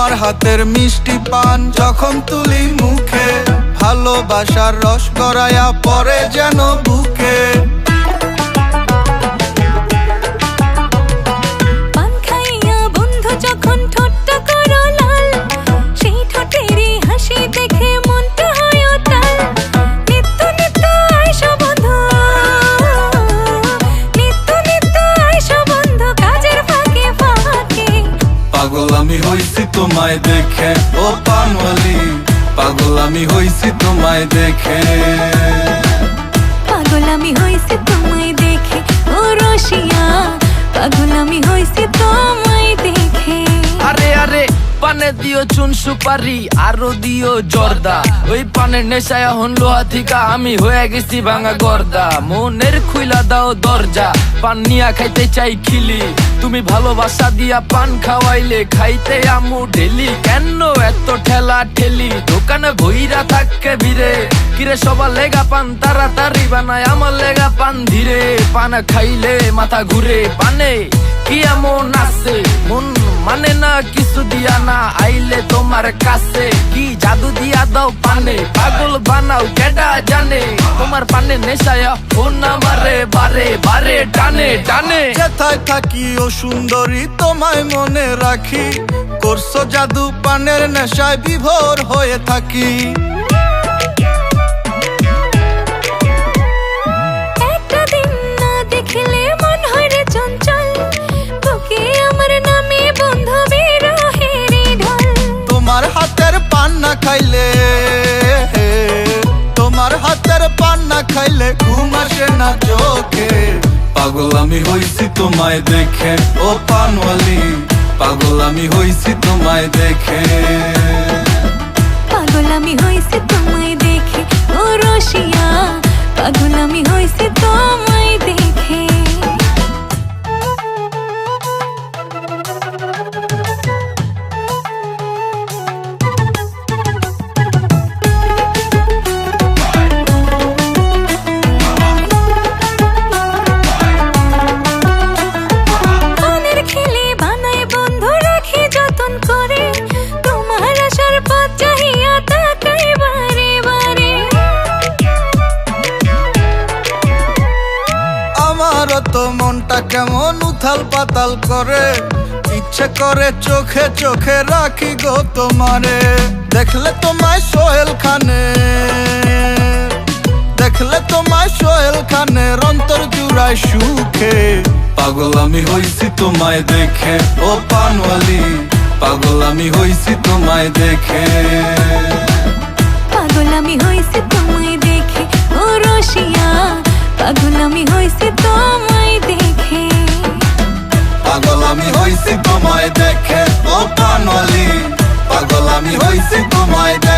তোমার হাতের মিষ্টি পান যখন তুলি মুখে, ভালোবাসার রস গড়াইয়া পরে যেন বুকে। পান খাইয়া বন্ধু যখন ঠোঁটটা করো লাল, সেই ঠোঁটেরই হাসি দেখে মনটা হয় উতাল। নিত্য নিত্য আইসো বন্ধু, নিত্য নিত্য আইসো বন্ধু, কাজের ফাঁকে ফাঁকে। পাগল আমি হইছি তোমায় দেখে ও পানওয়ালি, পাগল আমি হইছি তোমায় দেখে। পাগল আমি হইছি তোমায় দেখে ও রসিয়া, পাগল আমি হইছি তোমায় দেখে। আরে আরে পানে দিও চুন সুপারি আরো দিও জর্দা, ওই পানের নেশায় হন লোহা থিকা আমি হয়ে গেছি ভাঙা গর্দা। মনের খুইলা দাও দরজা, পান নিয়া খাইতে চাই খিলি, তুমি ভালোবাসা দিয়া পান খাওয়াইলে খাইতে আমু ঢেলি। কেন এত ঠেলা ঠেলি, দোকানে ভইরা থাকে ভিড়ে, কিরে সবার লেগা পান তাড়াতাড়ি বানায় আমার লেগা পান ধীরে। পান খাইলে মাথা ঘুরে, পানে কি এমন আছে মন মানে না কিছু দিয়া না আইলে তোমার কাছে, কি জাদু দিয়া দাও পানে পাগল বানাও কেডা জানে। তোমার পানে নেশায়া ফোন আমারে বারে বারে টানে টানে। যেথায় থাকি ও সুন্দরী তোমায় মনে রাখি, করছো জাদু পানের নেশায় বিভোর হয়ে থাকি। একটা দিন না দেখলে মন হয় রে চঞ্চল, বুকে আমার নামে বন্ধু বিরহের ঢল। তোমার হাতের পান না খাইলে, তোমার হাতের পান না খাইলে ঘুম আসে না চোখে। পাগল আমি হইছি তোমায় দেখে ও পানওয়ালি, পাগল আমি হইছি তোমায় দেখে। পাগল আমি হইছি তোমায় দেখে ও রসিয়া, পাগল আমি হইছি তোমায় দেখে। মনের খেলে বানায় বন্ধু রাখি যতন করে, তোমার আসার পথ চাহিয়া তাকাই বারে বারে। আমারও তো মনটা কেমন উথাল পাতাল করে, ইচ্ছে করে চোখে চোখে রাখি গো তোমারে। দেখলে তোমায় সোহেল খানে, দেখলে তোমায় সোহেল খানের অন্তর জুড়ায় সুখে। পাগল আমি হইছি তোমায় দেখে ও পানওয়ালি, পাগল আমি হইছি তোমায় দেখে। পাগল আমি হইছি তোমায় দেখে ও রসিয়া, পাগল আমি হইছি তোমায় দেখে। পাগল আমি হইছি তোমায় দেখে ও পানওয়ালি, পাগল আমি হইছি তোমায় দেখে।